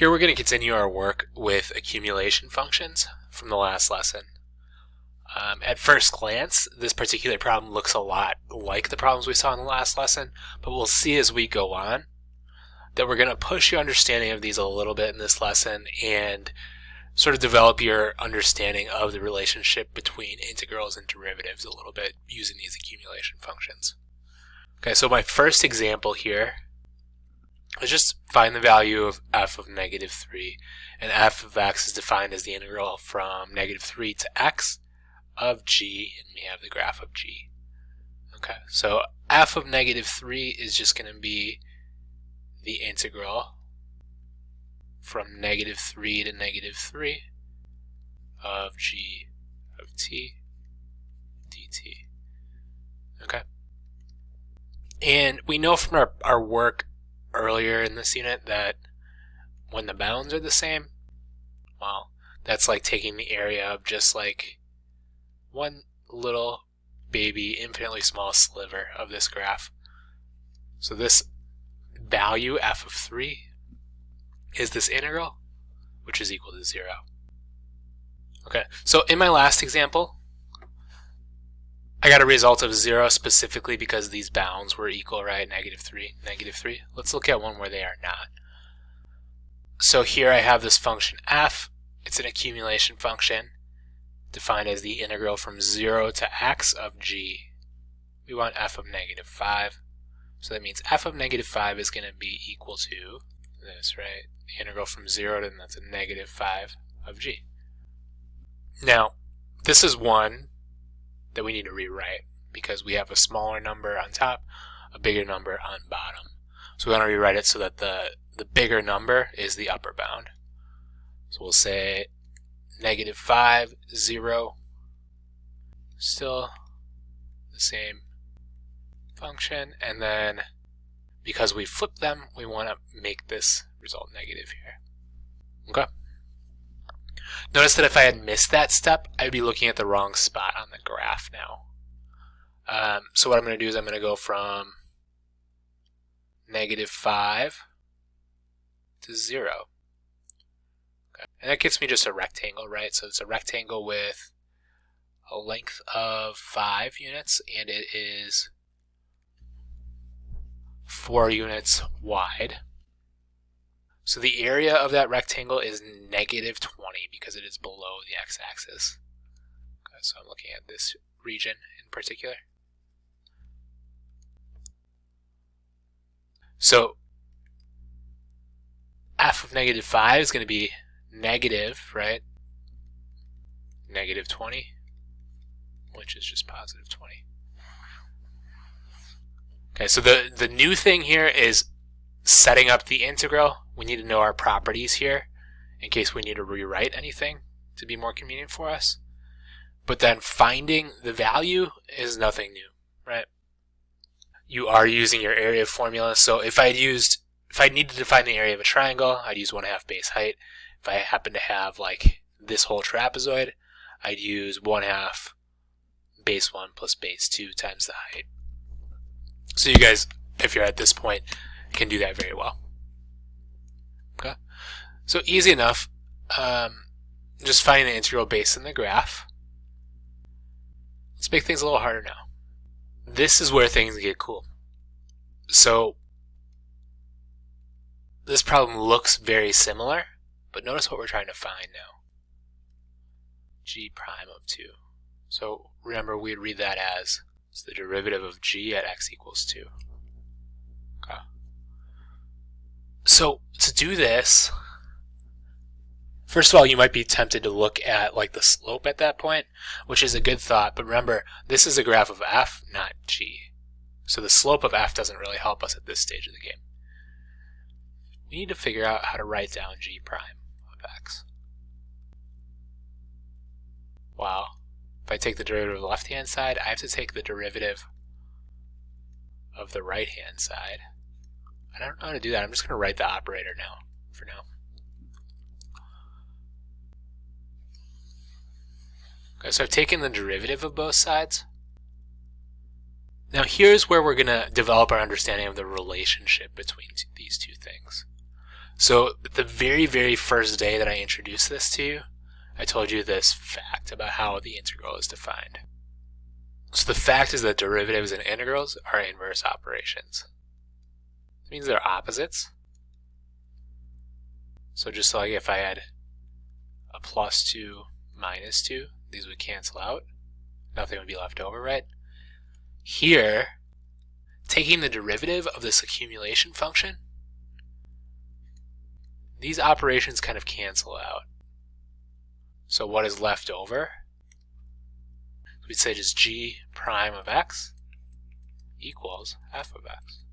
Here we're going to continue our work with accumulation functions from the last lesson. At first glance, this particular problem looks a lot like the problems we saw in the last lesson, but we'll see as we go on that we're going to push your understanding of these a little bit in this lesson and sort of develop your understanding of the relationship between integrals and derivatives a little bit using these accumulation functions. Okay, so my first example here is just find the value of f of negative 3, and f of x is defined as the integral from negative 3 to x of g, and we have the graph of g. Okay, so f of negative 3 is just going to be the integral from negative 3 to negative 3 of g of t dt. Okay, and we know from our work earlier in this unit that when the bounds are the same, well, that's like taking the area of just like one little baby infinitely small sliver of this graph. So this value f of 3 is this integral, which is equal to 0. Okay, so in my last example I got a result of 0 specifically because these bounds were equal, right? Negative 3, negative 3. Let's look at one where they are not. So here I have this function f. It's an accumulation function defined as the integral from 0 to x of g. We want f of negative 5. So that means f of negative 5 is going to be equal to this, right? The integral from 0 to, that's a negative 5 of g. Now, this is one that we need to rewrite because we have a smaller number on top, a bigger number on bottom. So we want to rewrite it so that the bigger number is the upper bound. So we'll say negative 5, 0, still the same function, and then because we flip them, we want to make this result negative here. Okay. Notice that if I had missed that step, I'd be looking at the wrong spot on the graph now. So what I'm going to do is I'm going to go from negative 5 to 0. Okay. And that gets me just a rectangle, right? So it's a rectangle with a length of 5 units, and it is 4 units wide. So the area of that rectangle is negative 20 because it is below the x-axis. Okay, so I'm looking at this region in particular. So f of negative 5 is going to be negative, right? Negative 20, which is just positive 20. Okay, so the new thing here is setting up the integral. We need to know our properties here in case we need to rewrite anything to be more convenient for us. But then finding the value is nothing new, right? You are using your area formula. So if I needed to find the area of a triangle, I'd use 1/2 base height. If I happen to have like this whole trapezoid, I'd use 1/2 base 1 plus base 2 times the height. So you guys, if you're at this point, can do that very well. Okay, so easy enough. Just finding the integral based on the graph. Let's make things a little harder now. This is where things get cool. So this problem looks very similar, but notice what we're trying to find now. G prime of 2. So remember, we'd read that as it's the derivative of g at x equals 2. Okay. So to do this, first of all, you might be tempted to look at like the slope at that point, which is a good thought, but remember, this is a graph of f, not g. So the slope of f doesn't really help us at this stage of the game. We need to figure out how to write down g prime of x. Wow. If I take the derivative of the left-hand side, I have to take the derivative of the right-hand side. I don't know how to do that. I'm just going to write the operator now, for now. Okay, so I've taken the derivative of both sides. Now here's where we're going to develop our understanding of the relationship between these two things. So the very, very first day that I introduced this to you, I told you this fact about how the integral is defined. So the fact is that derivatives and integrals are inverse operations. It means they're opposites. So just like if I had a plus 2 minus 2, these would cancel out. Nothing would be left over, right? Here, taking the derivative of this accumulation function, these operations kind of cancel out. So what is left over? We'd say just g prime of x equals f of x.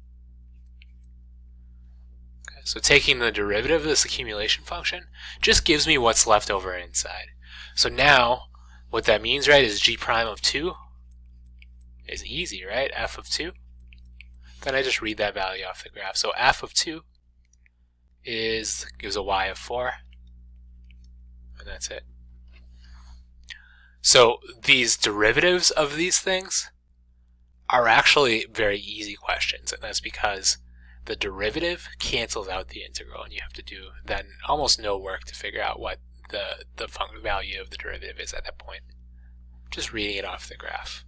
Okay, so taking the derivative of this accumulation function just gives me what's left over inside. So now, what that means, right, is g prime of 2 is easy, right? F of 2. Then I just read that value off the graph. So f of 2 gives a y of 4, and that's it. So these derivatives of these things are actually very easy questions, and that's because the derivative cancels out the integral, and you have to do then almost no work to figure out what the value of the derivative is at that point. Just reading it off the graph.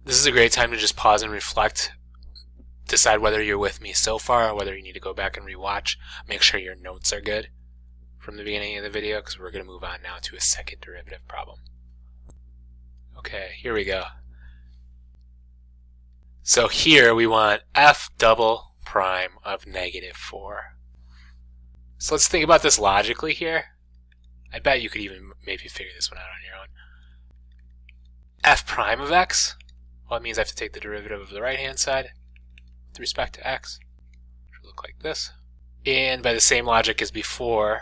This is a great time to just pause and reflect, decide whether you're with me so far or whether you need to go back and rewatch. Make sure your notes are good from the beginning of the video, because we're going to move on now to a second derivative problem. Okay, here we go. So here we want f double prime of negative 4. So let's think about this logically here. I bet you could even maybe figure this one out on your own. F prime of x, well, it means I have to take the derivative of the right hand side with respect to x, which will look like this. And by the same logic as before,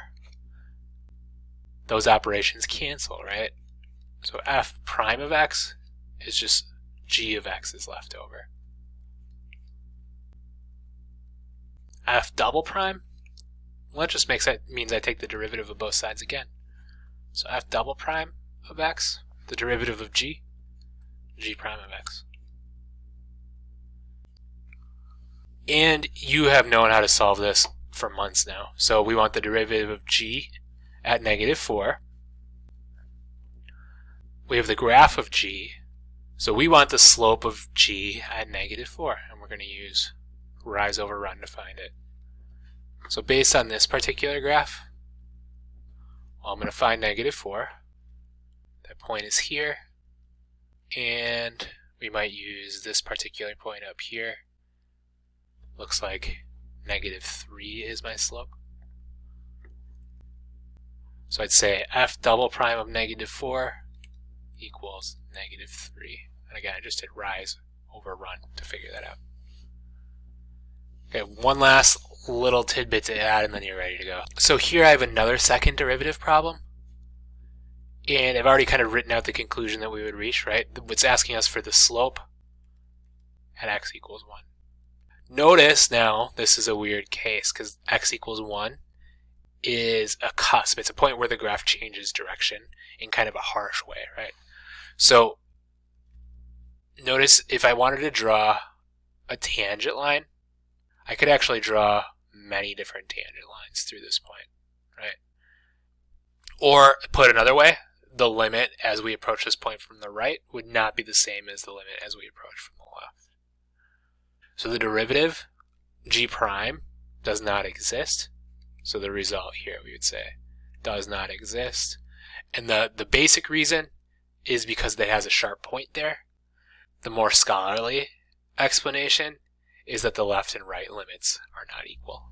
those operations cancel, right? So f prime of x is just g of x is left over. F double prime, well, that just means I take the derivative of both sides again. So f double prime of x, the derivative of g prime of x. And you have known how to solve this for months now. So we want the derivative of g at negative 4. We have the graph of g, so we want the slope of g at negative 4, and we're going to use rise over run to find it. So based on this particular graph, well, I'm going to find negative 4. That point is here, and we might use this particular point up here. Looks like negative 3 is my slope. So I'd say f double prime of negative 4 equals negative 3. And again, I just did rise over run to figure that out. Okay, one last little tidbit to add and then you're ready to go. So here I have another second derivative problem. And I've already kind of written out the conclusion that we would reach, right? It's asking us for the slope at x equals 1. Notice now, this is a weird case because x equals 1 is a cusp. It's a point where the graph changes direction in kind of a harsh way, right? So notice if I wanted to draw a tangent line, I could actually draw many different tangent lines through this point, right? Or put another way, the limit as we approach this point from the right would not be the same as the limit as we approach from the left. So the derivative, g prime, does not exist. So the result here, we would say, does not exist. And the basic reason is because it has a sharp point there. The more scholarly explanation is that the left and right limits are not equal.